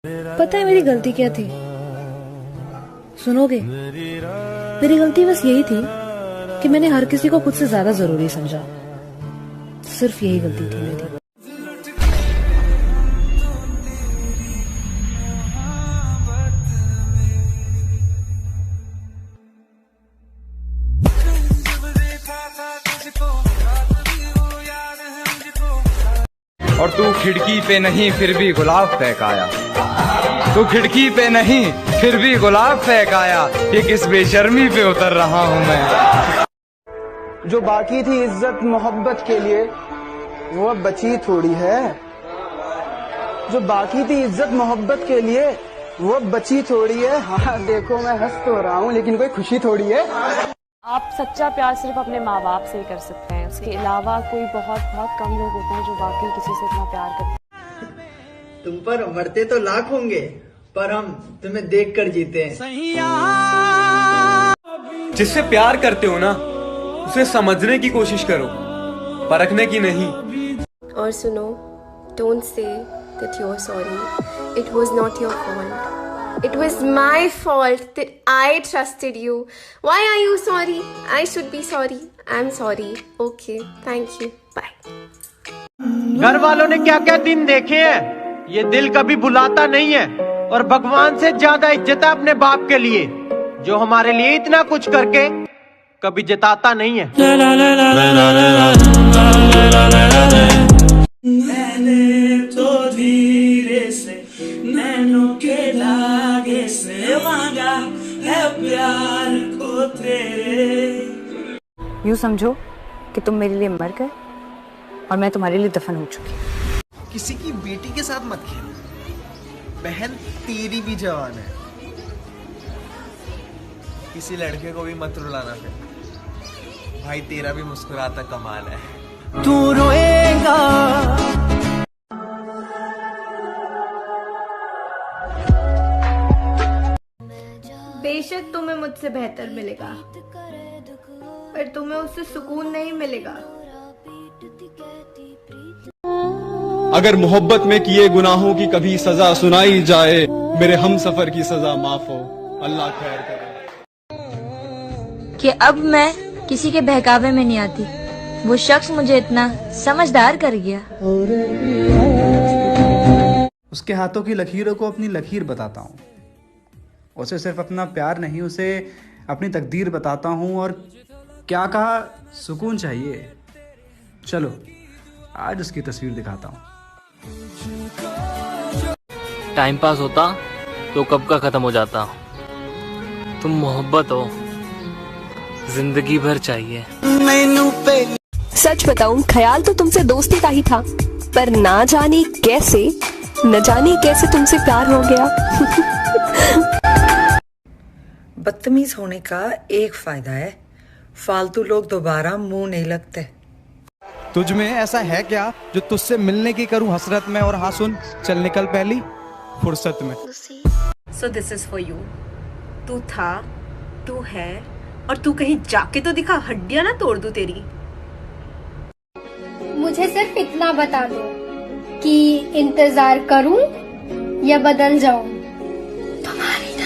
पता है मेरी गलती क्या थी? सुनोगे? मेरी गलती बस यही थी कि मैंने हर किसी को खुद से ज्यादा जरूरी समझा। सिर्फ यही गलती थी मेरी। और तू खिड़की पे नहीं फिर भी गुलाब फेंकाया, तू खिड़की पे नहीं फिर भी गुलाब फेंकाया, ये किस बेशर्मी पे उतर रहा हूँ मैं। जो बाकी थी इज्जत मोहब्बत के लिए वो अब बची थोड़ी है। जो बाकी थी इज्जत मोहब्बत के लिए वो अब बची थोड़ी है। हाँ देखो मैं हंस तो रहा हूँ लेकिन कोई खुशी थोड़ी है। आप सच्चा प्यार सिर्फ अपने माँ बाप से ही कर सकते हैं। उसके अलावा कोई बहुत बहुत कम लोग होते हैं जो वाकई किसी से इतना प्यार करते हैं। तुम पर मरते तो लाख होंगे पर हम तुम्हें देख कर जीते हैं। जिससे प्यार करते हो ना उसे समझने की कोशिश करो, परखने की नहीं। और सुनो, don't say that you are sorry. It was not your fault. It was my fault that I trusted you. Why are you sorry? I should be sorry. I'm sorry. Okay. Thank you. Bye. घर वालों ने क्या क्या दिन देखे हैं, ये दिल कभी भुलाता नहीं है। और भगवान से ज्यादा इज्जत है अपने बाप के लिए, जो हमारे लिए इतना कुछ करके कभी जताता नहीं है। मैंने तो धीरे से नैनों के धागे से मांगा है प्यार को तेरे। यूँ समझो कि तुम मेरे लिए मर गए और मैं तुम्हारे लिए दफन हो चुकी। किसी की बेटी के साथ मत खेल, बहन तेरी भी जवान है। किसी लड़के को भी मत रुलाना फिर, भाई तेरा भी मुस्कुराता कमाल है। तू रोएगा बेशक तुम्हें मुझसे बेहतर मिलेगा पर तुम्हें उससे सुकून नहीं मिलेगा। अगर मोहब्बत में किए गुनाहों की कभी सजा सुनाई जाए, मेरे हम सफर की सजा माफ हो, अल्लाह खैर करे। कि अब मैं किसी के बहकावे में नहीं आती। वो शख्स मुझे इतना समझदार कर गया। उसके हाथों की लकीरों को अपनी लकीर बताता हूँ। उसे सिर्फ अपना प्यार नहीं, उसे अपनी तकदीर बताता हूँ। और क्या कहा, सुकून चाहिए। चलो आज उसकी तस्वीर दिखाता हूँ। टाइम पास होता तो कब का खत्म हो जाता। तुम मोहब्बत हो, जिंदगी भर चाहिए। सच बताऊं, ख्याल तो तुमसे दोस्ती का ही था, पर ना जाने कैसे तुमसे प्यार हो गया। बदतमीज होने का एक फायदा है, फालतू लोग दोबारा मुंह नहीं लगते। तुझ में ऐसा है क्या जो तुझसे मिलने की करूं हसरत में, और हाँ सुन, चल निकल पहली फुर्सत में। So this is for you. तू था, तू है, और तू कहीं जाके तो दिखा, हड्डियां ना तोड़ दूं तेरी। मुझे सिर्फ इतना बता दो कि इंतजार करूं या बदल जाऊं तुम्हारी तरह।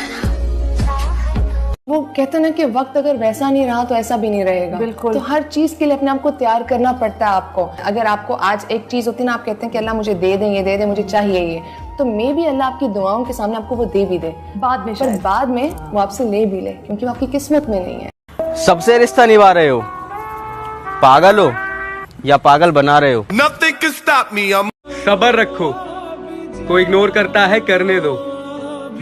वो कहते ना कि वक्त अगर वैसा नहीं रहा तो ऐसा भी नहीं रहेगा। बिल्कुल। तो हर चीज के लिए अपने आप को तैयार करना पड़ता है आपको। अगर आपको आज एक चीज होती है ना, आप कहते हैं कि अल्लाह मुझे दे दे, ये दे दे, मुझे चाहिए ये, तो मे भी अल्लाह आपकी दुआओं के सामने आपको वो दे भी दे बाद में, पर बाद में वो आपसे ले भी ले, क्योंकि वो आपकी किस्मत में नहीं है। सबसे रिश्ता निभा रहे हो, पागल हो या पागल बना रहे हो। सब्र रखो, कोई इग्नोर करता है करने दो।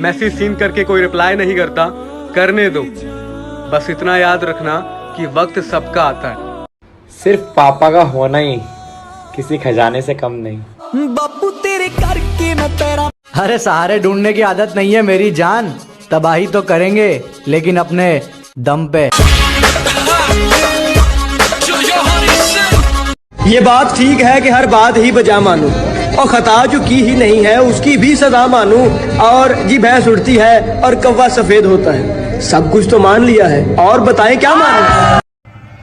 मैसेज सीन करके कोई रिप्लाई नहीं करता, करने दो। बस इतना याद रखना कि वक्त सबका आता है। सिर्फ पापा का होना ही किसी खजाने से कम नहीं। बापू तेरे करके मैं तेरा। अरे सहारे ढूंढने की आदत नहीं है मेरी जान, तबाही तो करेंगे लेकिन अपने दम पे। ये बात ठीक है कि हर बात ही बजा मानूं, और खता जो की ही नहीं है उसकी भी सजा मानूं। और जी भैंस उड़ती है और कौवा सफेद होता है, सब कुछ तो मान लिया है, और बताएं क्या मानूं।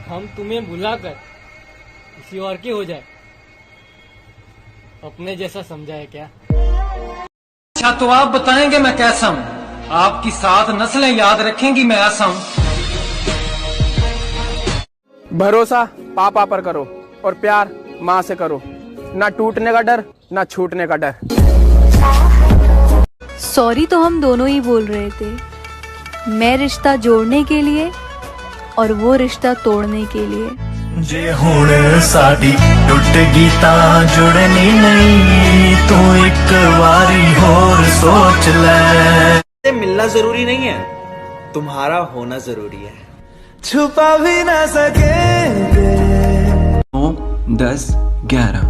हम तुम्हें भुलाकर किसी और की हो जाए, अपने जैसा समझा है क्या? अच्छा तो आप बताएंगे मैं कैसा हूँ? आपकी 7 नस्लें याद रखेंगी मैं ऐसा हूँ। भरोसा पापा पर करो और प्यार माँ से करो, ना टूटने का डर ना छूटने का डर। सॉरी तो हम दोनों ही बोल रहे थे, मैं रिश्ता जोड़ने के लिए और वो रिश्ता तोड़ने के लिए। जे हुण साडी टुट गई तां जुड़नी नहीं, तू एक बारी होर सोच ले। मिलना जरूरी नहीं है, तुम्हारा होना जरूरी है। छुपा भी ना सकेंगे। 9, 10, 11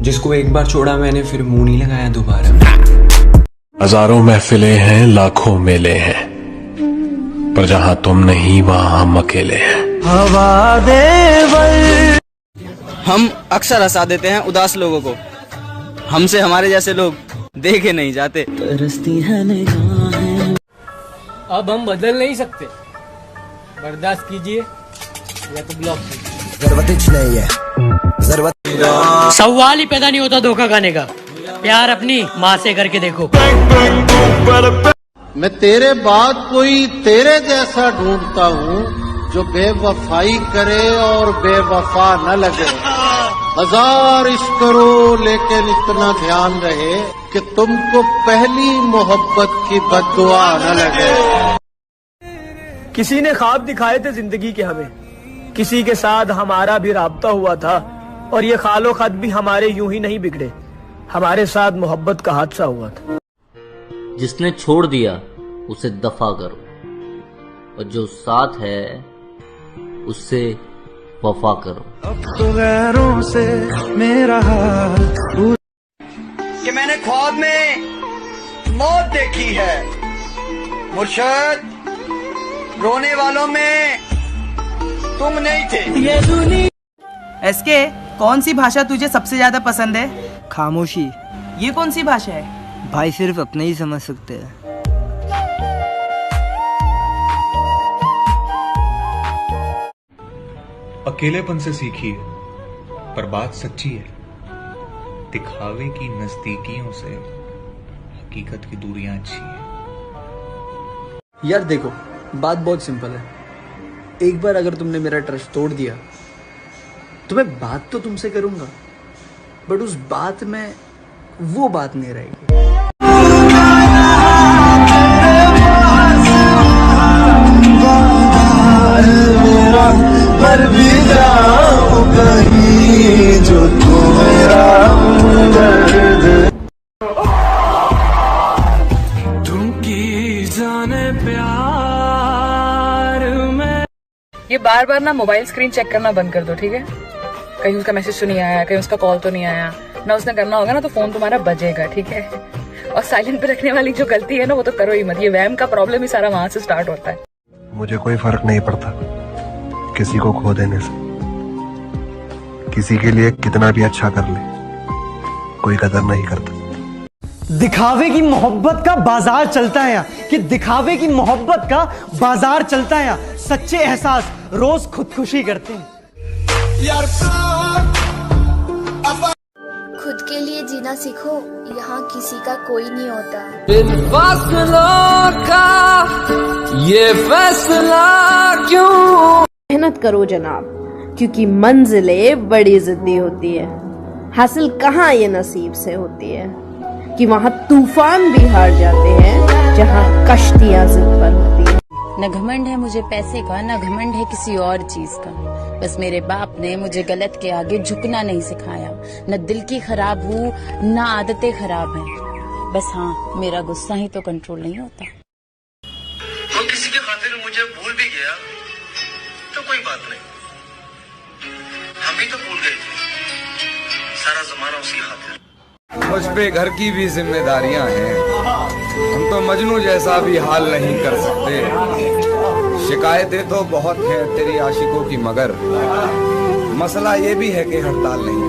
जिसको एक बार छोड़ा मैंने फिर मुंह नहीं लगाया दोबारा। हजारों महफिलें हैं, लाखों मेले हैं, पर जहां तुम नहीं वहां हम अकेले हैं। हवा देवर। हम अक्सर हंसा देते हैं उदास लोगों को, हमसे हमारे जैसे लोग देखे नहीं जाते। तरसती है निगाहें। अब हम बदल नहीं सकते, बर्दाश्त कीजिए या तो ब्लॉक कीजिए। सवाल ही पैदा नहीं होता धोखा खाने का। प्यार अपनी माँ से करके देखो। मैं तेरे बाद कोई तेरे जैसा ढूंढता हूँ जो बेवफाई करे और बेवफा न लगे। 1000 इश्क करो लेकिन इतना ध्यान रहे कि तुमको पहली मोहब्बत की बद्दुआ न लगे। किसी ने ख्वाब दिखाए थे जिंदगी के हमें, किसी के साथ हमारा भी राब्ता हुआ था, और ये खालो खत भी हमारे यूं ही नहीं बिगड़े, हमारे साथ मोहब्बत का हादसा हुआ था। जिसने छोड़ दिया उसे दफा करो, और जो साथ है उससे वफा करो। अब तो गैरों से मेरा हाल कि मैंने ख्वाब में मौत देखी है, मुर्शद रोने वालों में तुम नहीं थे। ये दुनिया। एसके, कौन सी भाषा तुझे सबसे ज्यादा पसंद है? खामोशी। ये कौन सी भाषा है? भाई सिर्फ अपने ही समझ सकते हैं। अकेलेपन से सीखिए, पर बात सच्ची है। दिखावे की नजदीकियों से हकीकत की दूरियां अच्छी है। यार देखो, बात बहुत सिंपल है। एक बार अगर तुमने मेरा ट्रस्ट तोड़ दिया तो मैं बात तो तुमसे करूंगा, बट उस बात में वो बात नहीं रहेगी। मर भी जाऊं कहीं जो तू मेरा हमदर्द। तुमकी जाने प्यार में। ये बार बार ना मोबाइल स्क्रीन चेक करना बंद कर दो, ठीक है? कहीं उसका मैसेज तो नहीं आया, कहीं उसका कॉल तो नहीं आया ना, उसने करना होगा ना तो फोन तुम्हारा बजेगा, ठीक है? और साइलेंट पे रखने वाली जो गलती है ना वो तो करो ही मत। ये वहम का प्रॉब्लम ही सारा वहां से स्टार्ट होता है। मुझे कोई फर्क नहीं पड़ता किसी को खो देने से। किसी के लिए कितना भी अच्छा कर ले, कोई कदर नहीं करता। दिखावे की मोहब्बत का बाजार चलता है यहाँ, कि दिखावे की मोहब्बत का बाजार चलता है यहाँ। सच्चे एहसास रोज खुदकुशी करते हैं। खुद के लिए जीना सीखो, यहाँ किसी का कोई नहीं होता। इन फासलों का ये फैसला क्यों? मेहनत करो जनाब, क्योंकि मंजिलें बड़ी जिद्दी होती है। हासिल कहाँ ये नसीब से होती है कि वहाँ तूफान भी हार जाते हैं जहाँ कश्तियाँ जिद पर होती है। न घमंड है मुझे पैसे का, न घमंड है किसी और चीज का। बस मेरे बाप ने मुझे गलत के आगे झुकना नहीं सिखाया। न दिल की खराब हूँ न आदतें खराब हैं। बस हाँ, मेरा गुस्सा ही तो कंट्रोल नहीं होता। वो किसी की खातिर मुझे भूल भी गया तो कोई बात नहीं, हम ही तो भूल गए थे। सारा जमाना उसकी खातिर। मुझ पे घर की भी जिम्मेदारियां हैं, हम तो मजनू जैसा भी हाल नहीं कर सकते। शिकायतें तो बहुत हैं तेरी आशिकों की, मगर मसला ये भी है कि हड़ताल नहीं